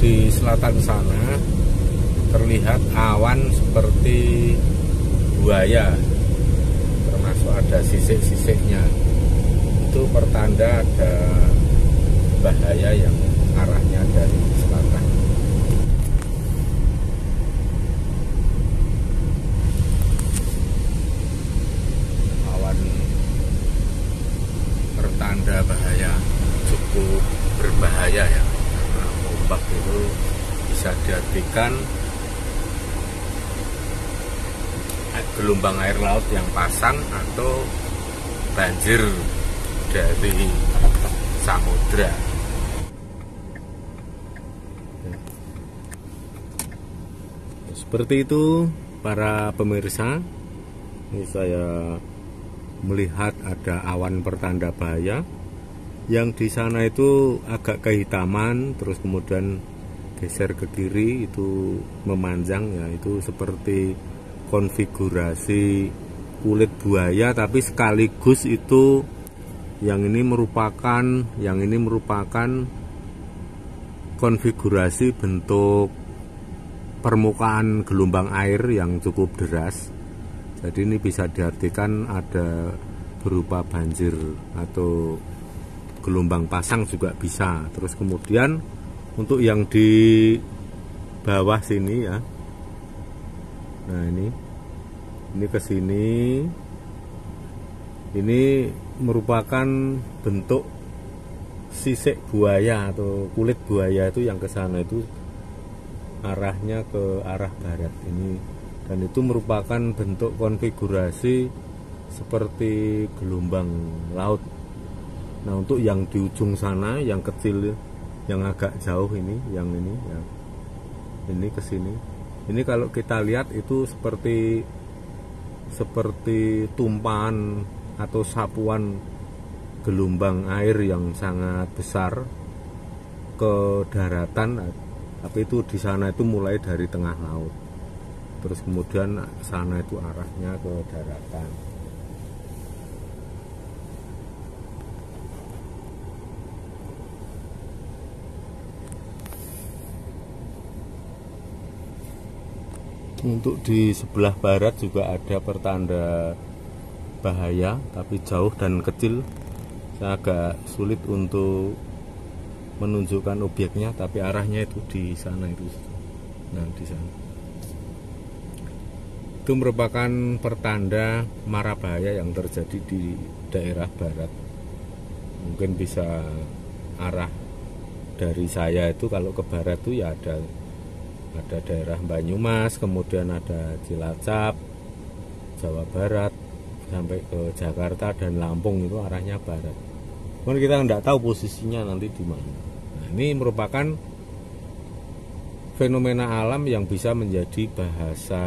di selatan sana terlihat awan seperti buaya, termasuk ada sisik-sisiknya. Itu pertanda ada bahaya yang arahnya dari selatan. Awan pertanda bahaya, cukup berbahaya ya, karena ombak itu bisa diartikan gelombang air laut yang pasang atau banjir dari samudra. Seperti itu para pemirsa, ini saya melihat ada awan pertanda bahaya yang di sana itu agak kehitaman, terus kemudian geser ke kiri itu memanjang ya, itu seperti konfigurasi kulit buaya, tapi sekaligus itu yang ini merupakan konfigurasi bentuk permukaan gelombang air yang cukup deras. Jadi ini bisa diartikan ada berupa banjir atau gelombang pasang juga bisa. Terus kemudian untuk yang di bawah sini ya, nah ini ke sini, ini merupakan bentuk sisik buaya atau kulit buaya itu yang ke sana itu arahnya ke arah barat ini, dan itu merupakan bentuk konfigurasi seperti gelombang laut. Nah, untuk yang di ujung sana yang kecil, yang agak jauh ini, yang ini ya, ini ke sini. Ini kalau kita lihat itu seperti tumpahan atau sapuan gelombang air yang sangat besar ke daratan, tapi itu di sana itu mulai dari tengah laut, terus kemudian sana itu arahnya ke daratan. Untuk di sebelah barat juga ada pertanda bahaya, tapi jauh dan kecil. Saya agak sulit untuk menunjukkan objeknya, tapi arahnya itu di sana itu. Nah, di sana. Itu merupakan pertanda mara bahaya yang terjadi di daerah barat. Mungkin bisa arah dari saya itu kalau ke barat itu ya ada daerah Banyumas, kemudian ada Cilacap, Jawa Barat, sampai ke Jakarta dan Lampung, itu arahnya barat. Cuman kita nggak tahu posisinya nanti di mana. Nah, ini merupakan fenomena alam yang bisa menjadi bahasa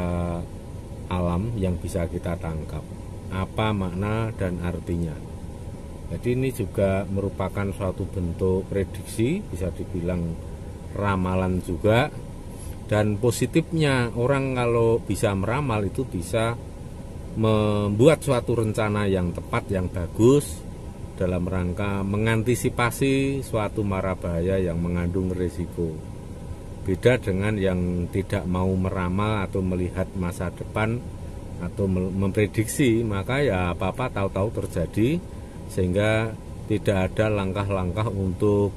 alam yang bisa kita tangkap apa makna dan artinya. Jadi ini juga merupakan suatu bentuk prediksi, bisa dibilang ramalan juga. Dan positifnya orang kalau bisa meramal itu bisa membuat suatu rencana yang tepat, yang bagus dalam rangka mengantisipasi suatu mara bahaya yang mengandung risiko. Beda dengan yang tidak mau meramal atau melihat masa depan atau memprediksi, maka ya apa-apa tahu-tahu terjadi, sehingga tidak ada langkah-langkah untuk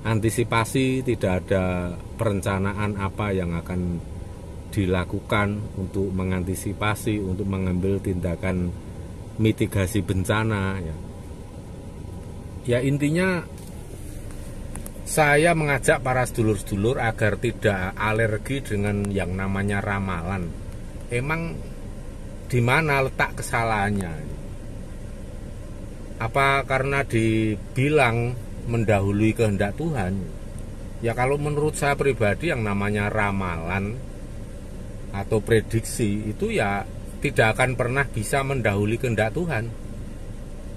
antisipasi, tidak ada perencanaan apa yang akan dilakukan untuk mengantisipasi, untuk mengambil tindakan mitigasi bencana ya. Ya intinya saya mengajak para sedulur-sedulur agar tidak alergi dengan yang namanya ramalan. Emang di mana letak kesalahannya? Apa karena dibilang mendahului kehendak Tuhan? Ya kalau menurut saya pribadi yang namanya ramalan atau prediksi itu ya tidak akan pernah bisa mendahului kehendak Tuhan.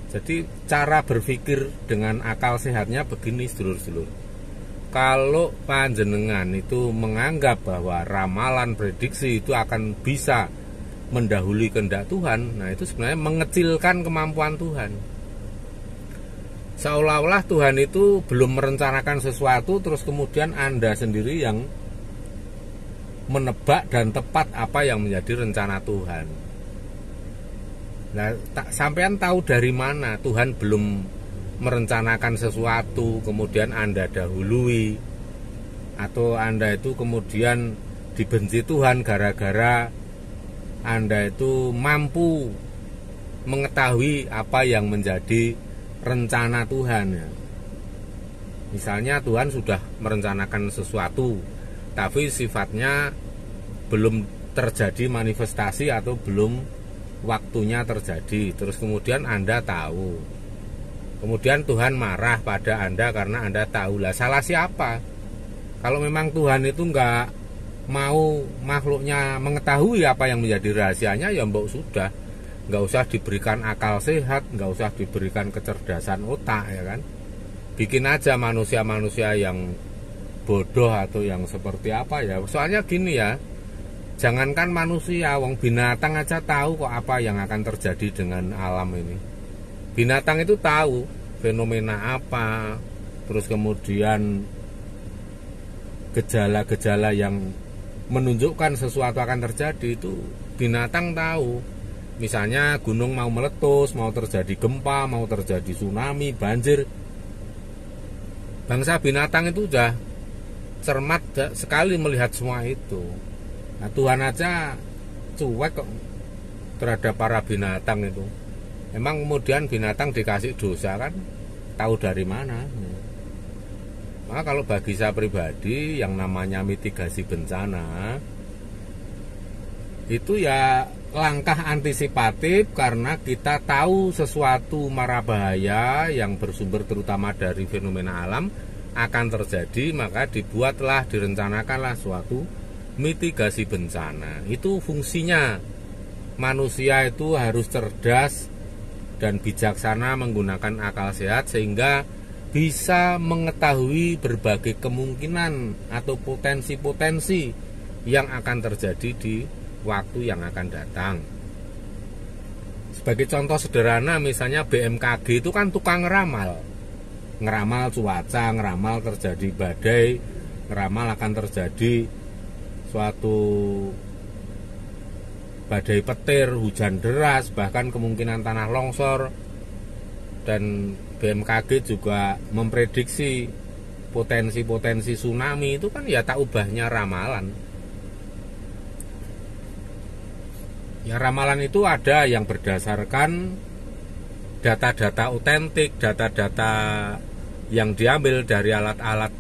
Jadi cara berpikir dengan akal sehatnya begini sedulur-sedulur. Kalau panjenengan itu menganggap bahwa ramalan prediksi itu akan bisa mendahului kehendak Tuhan, nah itu sebenarnya mengecilkan kemampuan Tuhan. Seolah-olah Tuhan itu belum merencanakan sesuatu, terus kemudian Anda sendiri yang menebak dan tepat apa yang menjadi rencana Tuhan. Nah, sampean tahu dari mana Tuhan belum merencanakan sesuatu, kemudian Anda dahului, atau Anda itu kemudian dibenci Tuhan gara-gara Anda itu mampu mengetahui apa yang menjadi rencana Tuhan. Misalnya Tuhan sudah merencanakan sesuatu, tapi sifatnya belum terjadi manifestasi atau belum waktunya terjadi. Terus kemudian Anda tahu, kemudian Tuhan marah pada Anda karena Anda tahu. Lah salah siapa? Kalau memang Tuhan itu nggak mau makhluknya mengetahui apa yang menjadi rahasianya, ya mbok sudah, nggak usah diberikan akal sehat, nggak usah diberikan kecerdasan otak, ya kan? Bikin aja manusia-manusia yang bodoh atau yang seperti apa ya. Soalnya gini ya, jangankan manusia, wong binatang aja tahu kok apa yang akan terjadi dengan alam ini. Binatang itu tahu fenomena apa, terus kemudian gejala-gejala yang menunjukkan sesuatu akan terjadi itu binatang tahu. Misalnya gunung mau meletus, mau terjadi gempa, mau terjadi tsunami, banjir. Bangsa binatang itu udah cermat sekali melihat semua itu. Nah, Tuhan aja cuek kok terhadap para binatang itu. Emang kemudian binatang dikasih dosa kan? Tahu dari mana? Maka kalau bagi saya pribadi, yang namanya mitigasi bencana itu ya langkah antisipatif, karena kita tahu sesuatu mara bahaya yang bersumber terutama dari fenomena alam akan terjadi, maka dibuatlah, direncanakanlah suatu mitigasi bencana. Itu fungsinya. Manusia itu harus cerdas dan bijaksana menggunakan akal sehat sehingga bisa mengetahui berbagai kemungkinan atau potensi-potensi yang akan terjadi di waktu yang akan datang. Sebagai contoh sederhana, misalnya BMKG itu kan tukang ngeramal cuaca, ngeramal terjadi badai, ngeramal akan terjadi suatu badai petir, hujan deras, bahkan kemungkinan tanah longsor. Dan BMKG juga memprediksi potensi-potensi tsunami. Itu kan ya tak ubahnya ramalan. Ya ramalan itu ada yang berdasarkan data-data otentik, data-data yang diambil dari alat-alat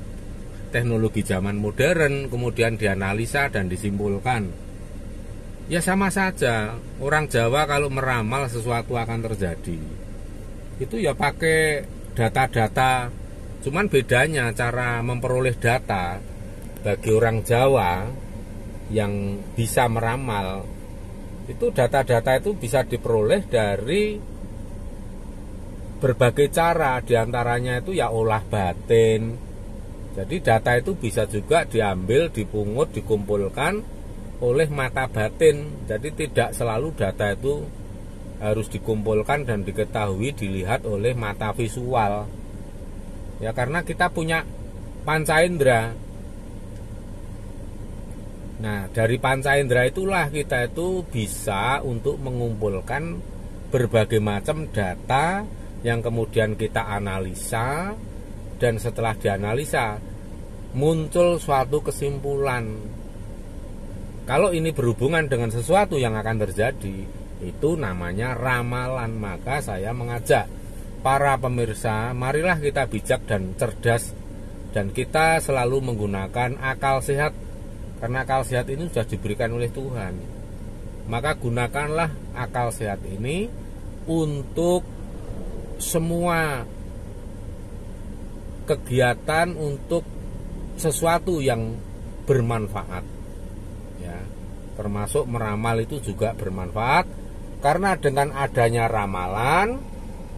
teknologi zaman modern, kemudian dianalisa dan disimpulkan. Ya sama saja, orang Jawa kalau meramal sesuatu akan terjadi, itu ya pakai data-data. Cuman bedanya cara memperoleh data bagi orang Jawa yang bisa meramal, itu data-data itu bisa diperoleh dari berbagai cara, diantaranya itu ya olah batin. Jadi data itu bisa juga diambil, dipungut, dikumpulkan oleh mata batin. Jadi tidak selalu data itu harus dikumpulkan dan diketahui, dilihat oleh mata visual. Ya karena kita punya panca indera. Nah dari panca indera itulah kita itu bisa untuk mengumpulkan berbagai macam data yang kemudian kita analisa, dan setelah dianalisa muncul suatu kesimpulan. Kalau ini berhubungan dengan sesuatu yang akan terjadi, itu namanya ramalan. Maka saya mengajak para pemirsa, marilah kita bijak dan cerdas, dan kita selalu menggunakan akal sehat, karena akal sehat ini sudah diberikan oleh Tuhan. Maka gunakanlah akal sehat ini untuk semua kegiatan, untuk sesuatu yang bermanfaat, ya, termasuk meramal itu juga bermanfaat. Karena dengan adanya ramalan,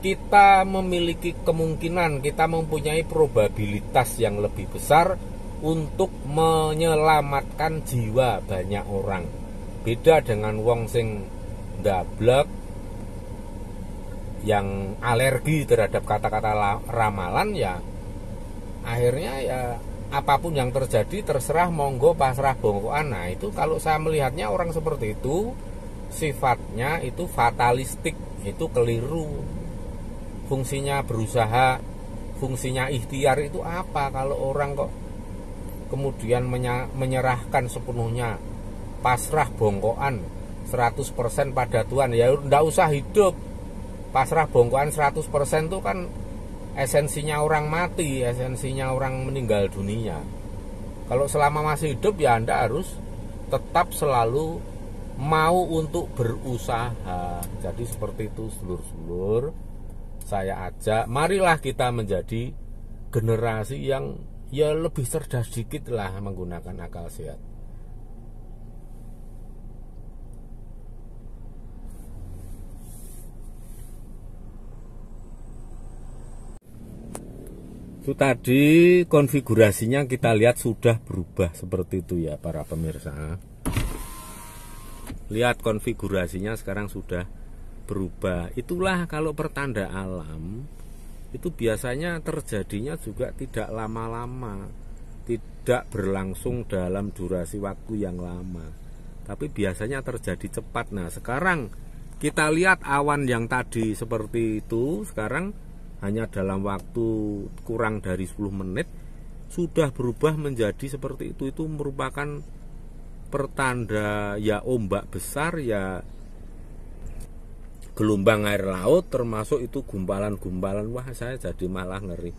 kita memiliki kemungkinan, kita mempunyai probabilitas yang lebih besar untuk menyelamatkan jiwa banyak orang. Beda dengan wong sing ndablek yang alergi terhadap kata-kata ramalan, ya akhirnya ya apapun yang terjadi terserah, monggo pasrah bongkoan. Nah itu kalau saya melihatnya orang seperti itu sifatnya itu fatalistik, itu keliru. Fungsinya berusaha, fungsinya ikhtiar itu apa kalau orang kok kemudian menyerahkan sepenuhnya, pasrah bongkoan 100% pada Tuhan? Ya enggak usah hidup. Pasrah bongkoan 100% itu kan esensinya orang mati, esensinya orang meninggal dunia. Kalau selama masih hidup ya Anda harus tetap selalu mau untuk berusaha. Jadi seperti itu sedulur-sedulur, saya ajak marilah kita menjadi generasi yang ya lebih cerdas dikit lah menggunakan akal sehat. Itu tadi konfigurasinya kita lihat sudah berubah seperti itu ya para pemirsa. Lihat konfigurasinya sekarang sudah berubah. Itulah kalau pertanda alam itu biasanya terjadinya juga tidak lama-lama, tidak berlangsung dalam durasi waktu yang lama, tapi biasanya terjadi cepat. Nah sekarang kita lihat awan yang tadi seperti itu, sekarang hanya dalam waktu kurang dari 10 menit sudah berubah menjadi seperti itu. Itu merupakan pertanda ya ombak besar, ya gelombang air laut, termasuk itu gumpalan-gumpalan. Wah saya jadi malah ngeri.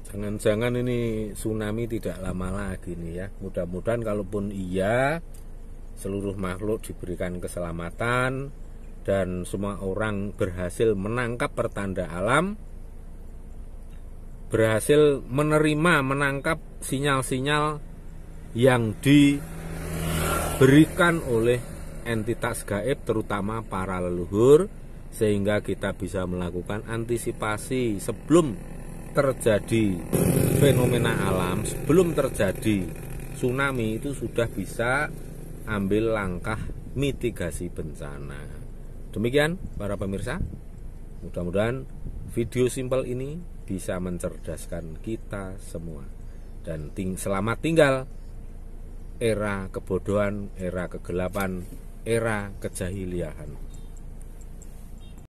Jangan-jangan ini tsunami tidak lama lagi nih ya. Mudah-mudahan kalaupun iya, seluruh makhluk diberikan keselamatan dan semua orang berhasil menangkap pertanda alam, berhasil menerima, menangkap sinyal-sinyal yang diberikan oleh entitas gaib, terutama para leluhur, sehingga kita bisa melakukan antisipasi sebelum terjadi fenomena alam, sebelum terjadi tsunami itu sudah bisa ambil langkah mitigasi bencana. Demikian para pemirsa, mudah-mudahan video simpel ini bisa mencerdaskan kita semua. Dan selamat tinggal era kebodohan, era kegelapan, era kejahiliaan.